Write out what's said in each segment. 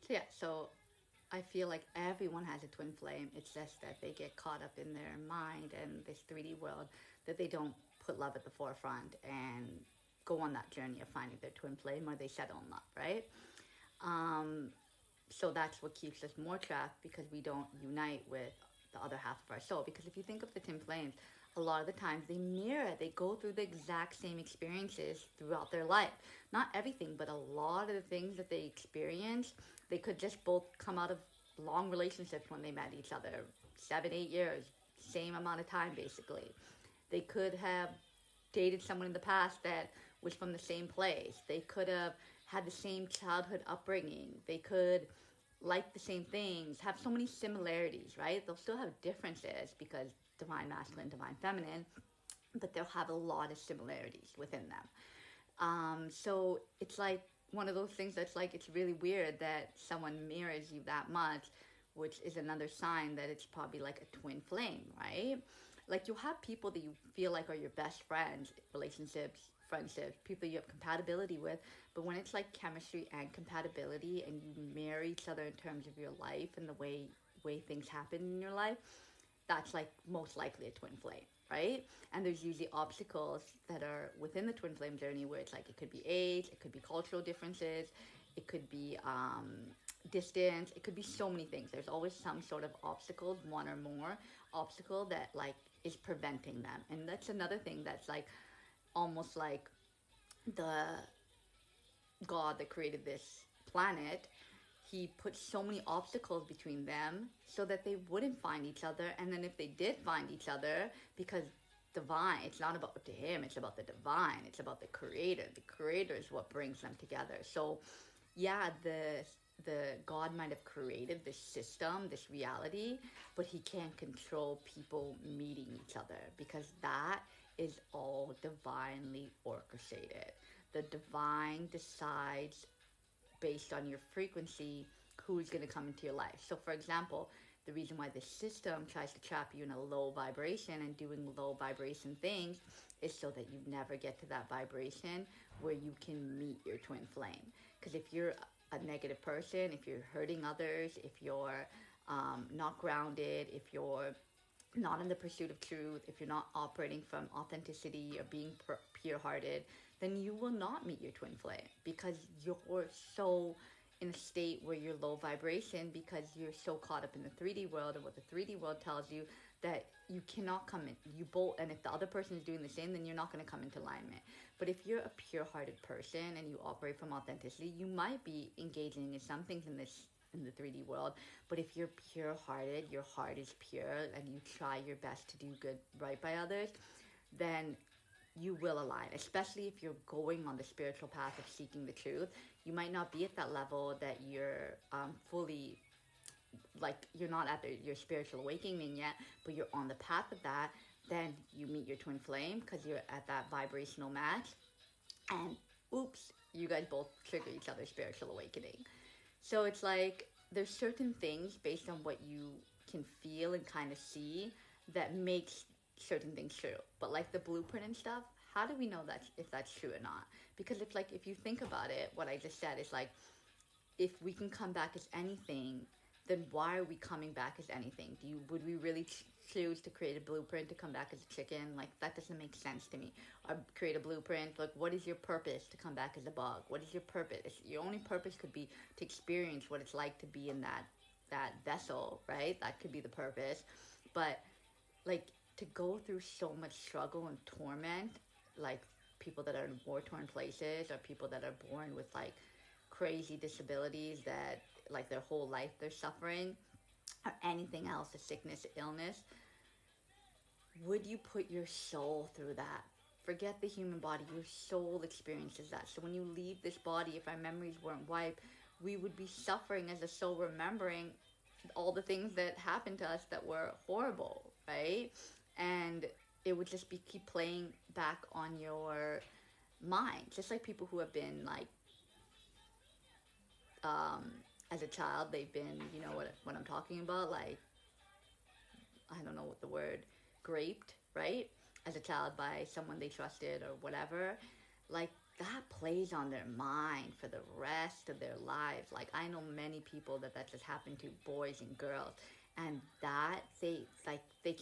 So yeah, so I feel like everyone has a twin flame. It's just that they get caught up in their mind and this 3D world that they don't put love at the forefront and go on that journey of finding their twin flame, or they settle in love, right? Um, so that's what keeps us more trapped, because we don't unite with the other half of our soul. Because if you think of the twin flames, a lot of the times they mirror, they go through the exact same experiences throughout their life. Not everything, but a lot of the things that they experience, they could just both come out of long relationships when they met each other, 7, 8 years, same amount of time basically. They could have dated someone in the past that was from the same place. They could have had the same childhood upbringing. They could like the same things, have so many similarities, right? They'll still have differences because divine masculine, divine feminine, but they'll have a lot of similarities within them. So it's like one of those things that's like, it's really weird that someone mirrors you that much, which is another sign that it's probably like a twin flame, right? Like you'll have people that you feel like are your best friends, relationships, friendships, people you have compatibility with, but when it's like chemistry and compatibility and you marry each other in terms of your life and the way things happen in your life, that's like most likely a twin flame, right? And there's usually obstacles that are within the twin flame journey where it's like it could be age, it could be cultural differences, it could be distance, it could be so many things. There's always some sort of obstacles, one or more obstacle that like is preventing them. And that's another thing that's like almost like the God that created this planet, he put so many obstacles between them so that they wouldn't find each other. And then if they did find each other, because divine, it's not about to him, it's about the divine, it's about the creator. The creator is what brings them together. So yeah, the God might have created this system, this reality, but he can't control people meeting each other, because that is all divinely orchestrated. The divine decides based on your frequency who's going to come into your life. So, for example, the reason why the system tries to trap you in a low vibration and doing low vibration things is so that you never get to that vibration where you can meet your twin flame. Because if you're a negative person, if you're hurting others, if you're not grounded, if you're not in the pursuit of truth, if you're not operating from authenticity or being pure hearted, then you will not meet your twin flame, because you're so in a state where you're low vibration, because you're so caught up in the 3D world and what the 3D world tells you, that you cannot come in. You both, and if the other person is doing the same, then you're not going to come into alignment. But if you're a pure hearted person and you operate from authenticity, you might be engaging in some things in the 3D world. But if you're pure hearted, your heart is pure, and you try your best to do good, right by others, then you will align, especially if you're going on the spiritual path of seeking the truth. You might not be at that level that you're fully, like, you're not at your spiritual awakening yet, but you're on the path of that. Then you meet your twin flame because you're at that vibrational match, and oops, you guys both trigger each other's spiritual awakening. So it's like there's certain things based on what you can feel and kind of see that makes certain things true. But like the blueprint and stuff, how do we know that if that's true or not? Because it's like, if you think about it, what I just said is like, if we can come back as anything, then why are we coming back as anything? Would we really choose to create a blueprint to come back as a chicken? Like, that doesn't make sense to me. Or create a blueprint, like, what is your purpose to come back as a bug? What is your purpose? Your only purpose could be to experience what it's like to be in that vessel, right? That could be the purpose. But like, to go through so much struggle and torment, like people that are in war torn places, or people that are born with like crazy disabilities that like their whole life they're suffering, or anything else, a sickness, illness, would you put your soul through that? Forget the human body, your soul experiences that. So when you leave this body, if our memories weren't wiped, we would be suffering as a soul, remembering all the things that happened to us that were horrible, right? And it would just be keep playing back on your mind, just like people who have been like, as a child, they've been, you know what I'm talking about, like, I don't know what the word, raped, right? As a child by someone they trusted or whatever. Like, that plays on their mind for the rest of their lives. Like, I know many people that just happened to, boys and girls, and that they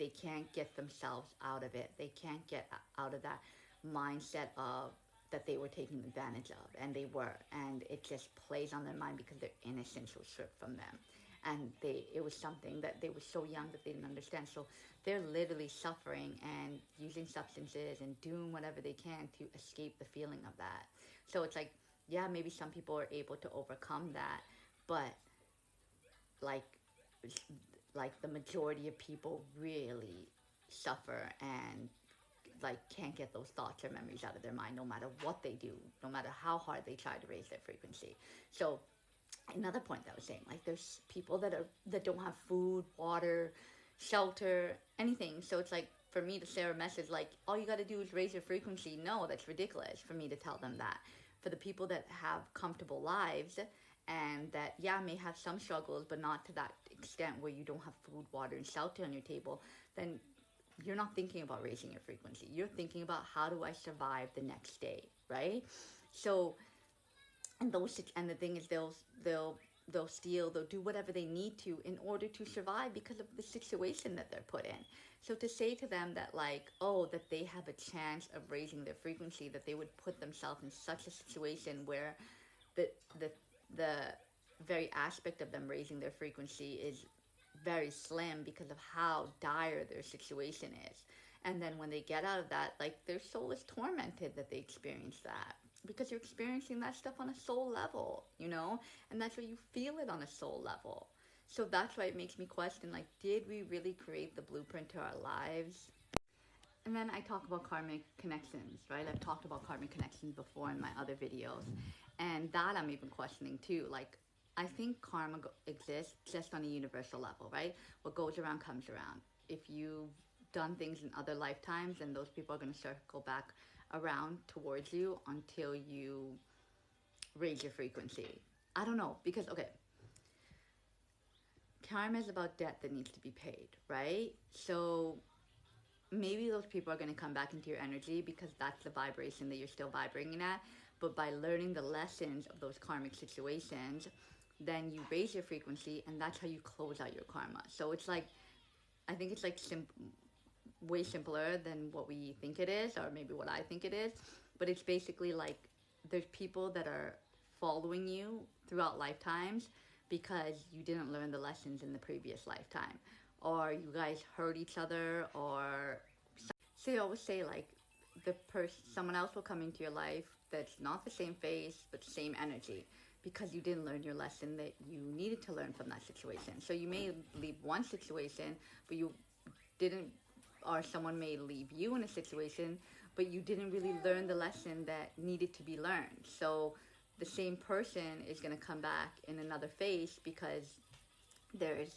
can't get themselves out of it. They can't get out of that mindset of that they were taken advantage of, and they were, and it just plays on their mind because their innocence was stripped from them, and it was something that they were so young that they didn't understand. So they're literally suffering and using substances and doing whatever they can to escape the feeling of that. So it's like, yeah, maybe some people are able to overcome that, but like the majority of people really suffer and like can't get those thoughts or memories out of their mind, no matter what they do, no matter how hard they try to raise their frequency. So another point that I was saying, like, there's people that don't have food, water, shelter, anything. So it's like, for me to share a message like, all you got to do is raise your frequency, no, that's ridiculous for me to tell them that. For the people that have comfortable lives and that, yeah, may have some struggles, but not to that extent where you don't have food, water, and shelter on your table, then you're not thinking about raising your frequency. You're thinking about, how do I survive the next day, right? So, and the thing is, they'll steal, they'll do whatever they need to in order to survive because of the situation that they're put in. So to say to them that, like, oh, that they have a chance of raising their frequency, that they would put themselves in such a situation where the the the very aspect of them raising their frequency is very slim because of how dire their situation is. And then when they get out of that, like, their soul is tormented that they experience that, because you're experiencing that stuff on a soul level, you know? And that's why you feel it on a soul level. So that's why it makes me question, like, did we really create the blueprint to our lives? And then I talk about karmic connections, right? I've talked about karmic connections before in my other videos. And that I'm even questioning too. Like, I think karma exists just on a universal level, right? What goes around comes around. If you've done things in other lifetimes, then those people are going to circle back around towards you until you raise your frequency. I don't know, because, okay, karma is about debt that needs to be paid, right? So maybe those people are going to come back into your energy because that's the vibration that you're still vibrating at. But by learning the lessons of those karmic situations, then you raise your frequency, and that's how you close out your karma. So it's like, I think it's like way simpler than what we think it is, or maybe what I think it is. But it's basically like, there's people that are following you throughout lifetimes because you didn't learn the lessons in the previous lifetime, or you guys hurt each other, or so you always say, like, someone else will come into your life that's not the same face but the same energy, because you didn't learn your lesson that you needed to learn from that situation. So you may leave one situation, but you didn't, or someone may leave you in a situation, but you didn't really learn the lesson that needed to be learned. So the same person is going to come back in another phase because there's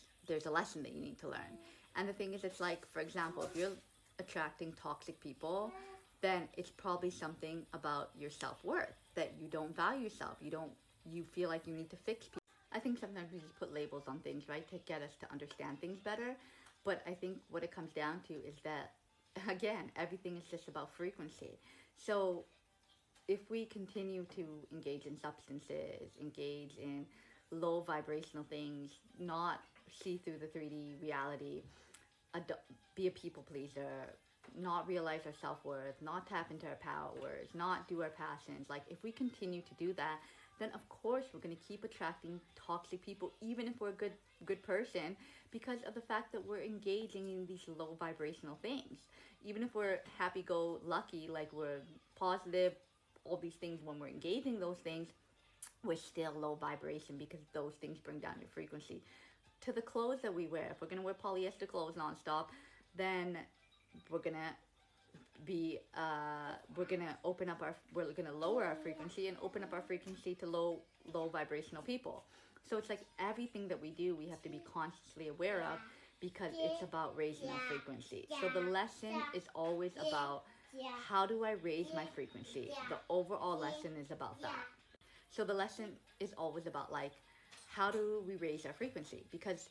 a lesson that you need to learn. And the thing is, it's like, for example, if you're attracting toxic people, then it's probably something about your self-worth, that you don't value yourself. You feel like you need to fix people. I think sometimes we just put labels on things, right, to get us to understand things better. But I think what it comes down to is that, again, everything is just about frequency. So if we continue to engage in substances, engage in low vibrational things, not see through the 3D reality, be a people pleaser, not realize our self-worth, not tap into our powers, not do our passions, like, if we continue to do that, then of course we're going to keep attracting toxic people, even if we're a good person, because of the fact that we're engaging in these low vibrational things. Even if we're happy-go-lucky, like, we're positive, all these things, when we're engaging those things, we're still low vibration because those things bring down your frequency. To the clothes that we wear, if we're going to wear polyester clothes nonstop, then we're going to be we're going to lower our frequency and open up our frequency to low vibrational people. So it's like, everything that we do, we have to be consciously aware of, because it's about raising our frequency. So the lesson is always about, how do I raise my frequency? The overall lesson is about that. So the lesson is always about, like, how do we raise our frequency? Because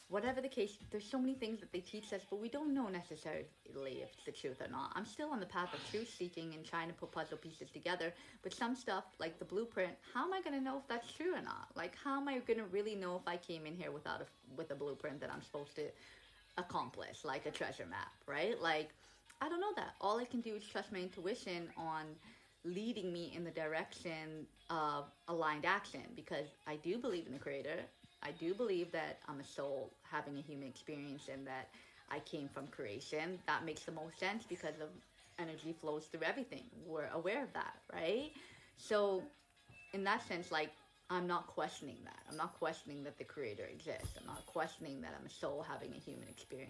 whatever the case, there's so many things that they teach us, but we don't know necessarily if it's the truth or not. I'm still on the path of truth seeking and trying to put puzzle pieces together, but some stuff, like the blueprint, how am I going to know if that's true or not? Like, how am I going to really know if I came in here with a blueprint that I'm supposed to accomplish, like a treasure map, right? Like, I don't know that. All I can do is trust my intuition on leading me in the direction of aligned action, because I do believe in the creator. I do believe that I'm a soul having a human experience and that I came from creation. That makes the most sense because of energy flows through everything. We're aware of that, right? So, in that sense, like, I'm not questioning that. I'm not questioning that the creator exists. I'm not questioning that I'm a soul having a human experience.